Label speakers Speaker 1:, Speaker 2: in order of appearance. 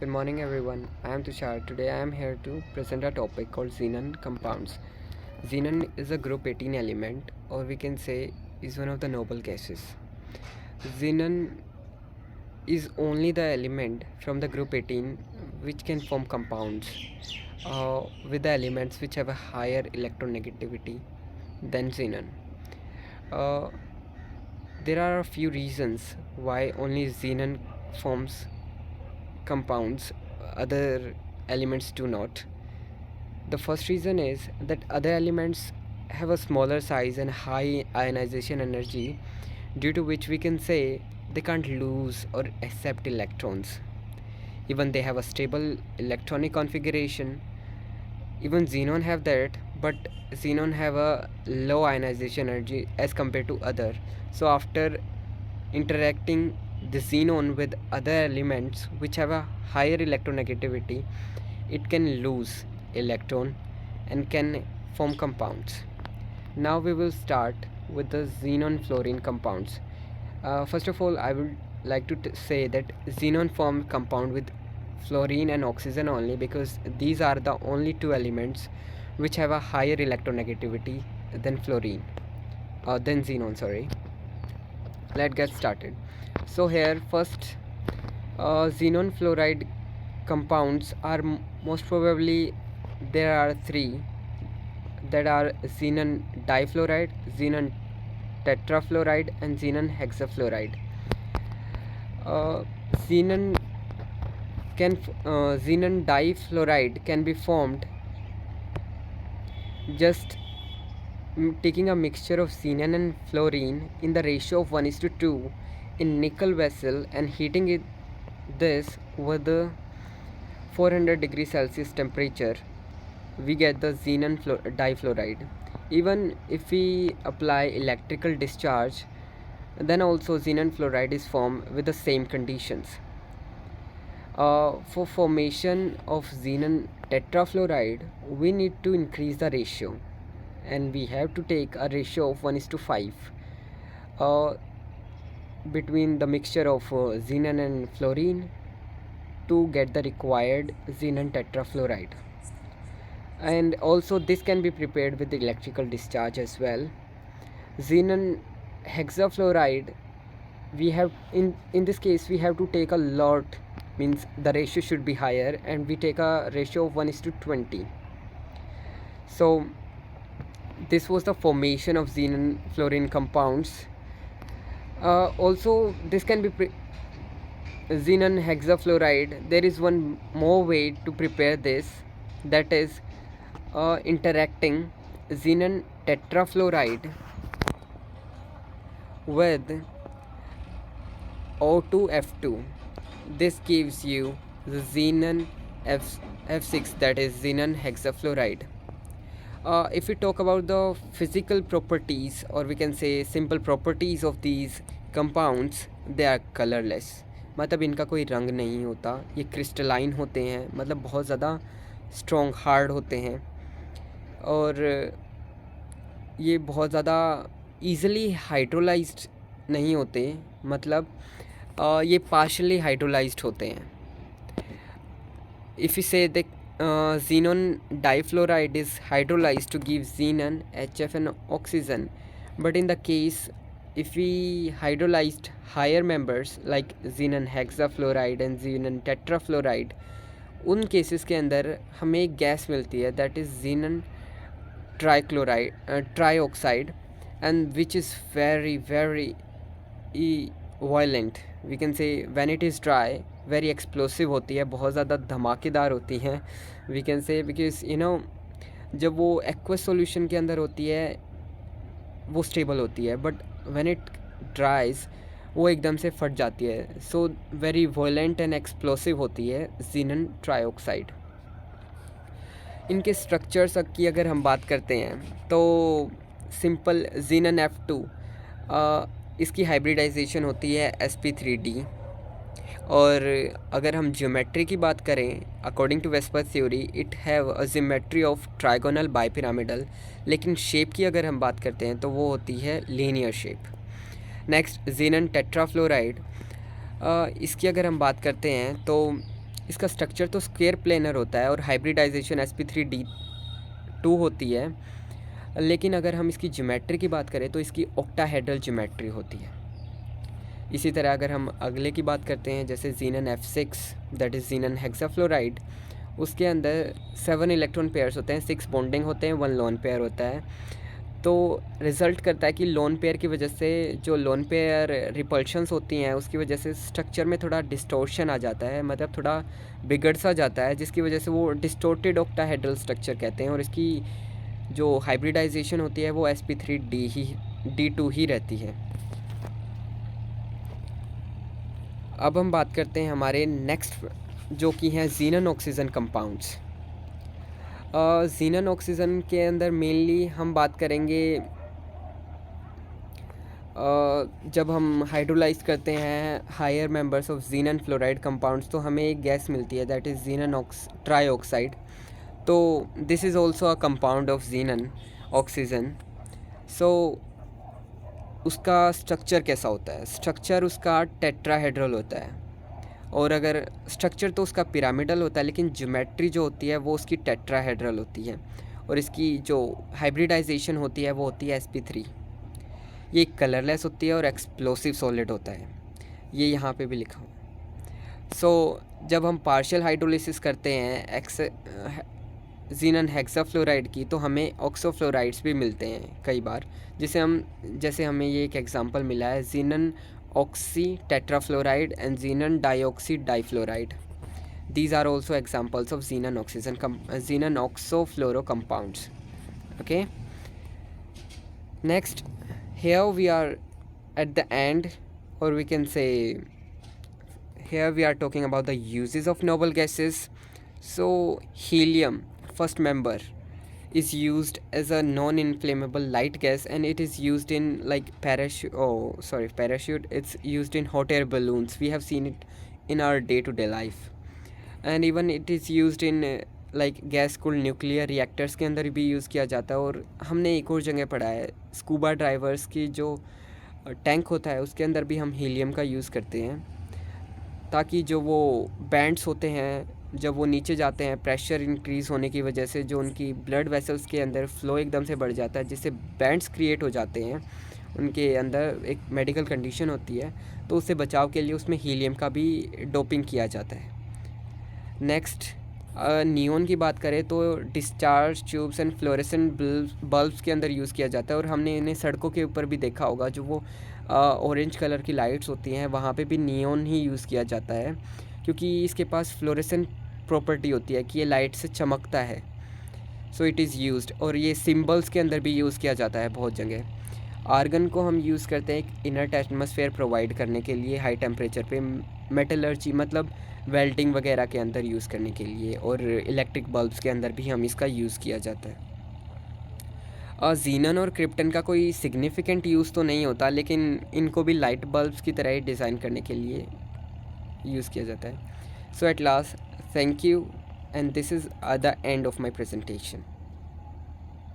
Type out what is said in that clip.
Speaker 1: Good morning everyone. I am Tushar. Today I am here to present a topic called xenon compounds. Xenon is a group 18 element, or we can say is one of the noble gases. Xenon is only the element from the group 18 which can form compounds with the elements which have a higher electronegativity than xenon. Uh, there are a few reasons why only xenon forms compounds, other elements do not. The first reason is that other elements have a smaller size and high ionization energy, due to which we can say they can't lose or accept electrons. Even they have a stable electronic configuration. Even xenon have that, but xenon have a low ionization energy as compared to other. So after interacting the xenon with other elements which have a higher electronegativity, it can lose electron and can form compounds. Now we will start with the xenon fluorine compounds. First of all, I would like to say that xenon formed compound with fluorine and oxygen only, because these are the only two elements which have a higher electronegativity than xenon. Sorry. Let's get started. So here first, xenon fluoride compounds are most probably there are three, that are xenon difluoride, xenon tetrafluoride, and xenon hexafluoride. Xenon xenon difluoride can be formed just taking a mixture of xenon and fluorine in the ratio of 1:2 in nickel vessel and heating this with the 400 degrees Celsius temperature, we get the xenon difluoride. Even if we apply electrical discharge, then also xenon fluoride is formed with the same conditions. For formation of xenon tetrafluoride, we need to increase the ratio, and we have to take a ratio of 1:5 between the mixture of xenon and fluorine to get the required xenon tetrafluoride. And also this can be prepared with the electrical discharge as well. Xenon hexafluoride, we have in this case we have to take a lot, means the ratio should be higher, and we take a ratio of 1:20. So this was the formation of xenon fluorine compounds. Also this can be xenon hexafluoride. There is one more way to prepare this, that is interacting xenon tetrafluoride with O2F2. This gives you the xenon F6, that is xenon hexafluoride. If we talk about the physical properties, or we can say simple properties of these compounds, they are colorless. मतलब इनका कोई रंग नहीं होता, ये crystalline होते हैं, मतलब बहुत ज़्यादा स्ट्रॉन्ग हार्ड होते हैं, और ये बहुत ज़्यादा ईज़िली हाइड्रोलाइज्ड नहीं होते, मतलब ये पार्शली हाइड्रोलाइज्ड होते हैं. If we say that xenon difluoride is hydrolyzed to give xenon, HF and oxygen, but in the case if we hydrolyzed higher members like xenon hexafluoride and xenon tetrafluoride, उन cases के अंदर हमें एक gas मिलती है, that is xenon trioxide, and which is very violent. We can say when it is dry, very explosive होती है, बहुत ज़्यादा धमाकेदार होती हैं. We can say because जब वो एक्वस सॉल्यूशन के अंदर होती है वो स्टेबल होती है, बट व्हेन इट ड्राइज वो एकदम से फट जाती है. So very violent and explosive होती है xenon ट्राइऑक्साइड. इनके स्ट्रक्चर्स की अगर हम बात करते हैं तो सिंपल xenon F2, इसकी हाइब्रिडाइजेशन होती है sp3d. और अगर हम ज्योमेट्री की बात करें, according to VSEPR theory it have a geometry of trigonal bipyramidal, लेकिन शेप की अगर हम बात करते हैं तो वो होती है linear shape. Next xenon tetrafluoride, इसकी अगर हम बात करते हैं तो इसका स्ट्रक्चर तो स्क्वायर प्लेनर होता है और हाइब्रिडाइजेशन sp3d2 होती है, लेकिन अगर हम इसकी ज्योमेट्री की बात करें तो इसकी ऑक्टाहेड्रल ज्योमेट्री होती है। इसी तरह अगर हम अगले की बात करते हैं, जैसे जीनन F6 दैट इज़ जीनन हेक्साफ्लोराइड, उसके अंदर 7 इलेक्ट्रॉन पेयर्स होते हैं, 6 बॉन्डिंग होते हैं, 1 लोन पेयर होता है। तो रिज़ल्ट करता है कि लोन पेयर की वजह से जो लोन पेयर रिपल्शंस होती हैं उसकी वजह से स्ट्रक्चर में थोड़ा डिस्टोर्शन आ जाता है, मतलब थोड़ा बिगड़ सा जाता है, जिसकी वजह से वो डिस्टोर्टेड ऑक्टाहेड्रल स्ट्रक्चर कहते हैं। और इसकी जो हाइब्रिडाइजेशन होती है वो sp3d2 ही रहती है। अब हम बात करते हैं हमारे नेक्स्ट जो कि हैं जीनन ऑक्सीजन कंपाउंड्स। जीनन ऑक्सीजन के अंदर मेनली हम बात करेंगे जब हम हाइड्रोलाइज करते हैं higher members of xenon fluoride compounds तो हमें एक गैस मिलती है दैट इज़ जीनन ट्राईऑक्साइड। तो this is also a compound of xenon oxygen. So उसका स्ट्रक्चर कैसा होता है? स्ट्रक्चर उसका टेट्राहेड्रल होता है, और अगर स्ट्रक्चर तो उसका पिरामिडल होता है लेकिन ज्योमेट्री जो होती है वो उसकी टेट्राहेड्रल होती है। और इसकी जो हाइब्रिडाइजेशन होती है वो होती है sp3। ये कलरलेस होती है और एक्सप्लोसिव सॉलिड होता है, ये यहाँ पे भी लिखा हुआ। सो जब हम पार्शियल हाइड्रोलिसिस करते हैं जीनन हेक्साफ्लोराइड की तो हमें ऑक्सोफ्लोराइड्स भी मिलते हैं कई बार, जैसे हमें ये एक एग्जांपल मिला है xenon oxytetrafluoride and xenon dioxydifluoride. These are also examples of xenon oxofluoro compounds. Okay. Next, here we are at the end, or we can say here we are talking about the uses of noble gases. So helium, first member, is used as a non-inflammable light gas, and it is used in like parachute. It's used in hot air balloons. We have seen it in our day-to-day life, and even it is used in like gas cooled nuclear reactors के अंदर भी use किया जाता है। और हमने एक और जगह पढ़ा है, स्कूबा ड्राइवर्स की जो टैंक होता है उसके अंदर भी हम हीलियम का यूज़ करते हैं, ताकि जो वो बैंड्स होते हैं जब वो नीचे जाते हैं प्रेशर इंक्रीज़ होने की वजह से जो उनकी ब्लड वेसल्स के अंदर फ़्लो एकदम से बढ़ जाता है, जिससे बैंड्स क्रिएट हो जाते हैं, उनके अंदर एक मेडिकल कंडीशन होती है, तो उससे बचाव के लिए उसमें हीलियम का भी डोपिंग किया जाता है। नेक्स्ट, नियॉन की बात करें तो discharge tubes and fluorescent bulbs के अंदर यूज़ किया जाता है, और हमने इन्हें सड़कों के ऊपर भी देखा होगा, जो वो ऑरेंज कलर की लाइट्स होती हैं वहाँ पे भी नियॉन ही यूज़ किया जाता है, क्योंकि इसके पास फ्लोरेसेंट प्रॉपर्टी होती है कि ये लाइट से चमकता है। सो इट इज़ यूज्ड, और ये सिंबल्स के अंदर भी यूज़ किया जाता है बहुत जगह। आर्गन को हम यूज़ करते हैं एक इनर्ट एटमॉस्फेयर प्रोवाइड करने के लिए हाई टेम्परेचर पे, मेटलर्जी मतलब वेल्डिंग वगैरह के अंदर यूज़ करने के लिए, और इलेक्ट्रिक बल्ब्स के अंदर भी हम इसका यूज़ किया जाता है। जीनन और क्रिप्टन का कोई सिग्निफिकेंट यूज़ तो नहीं होता, लेकिन इनको भी लाइट बल्ब्स की तरह ही डिज़ाइन करने के लिए यूज़ किया जाता है। So at last, thank you, and this is the end of my presentation.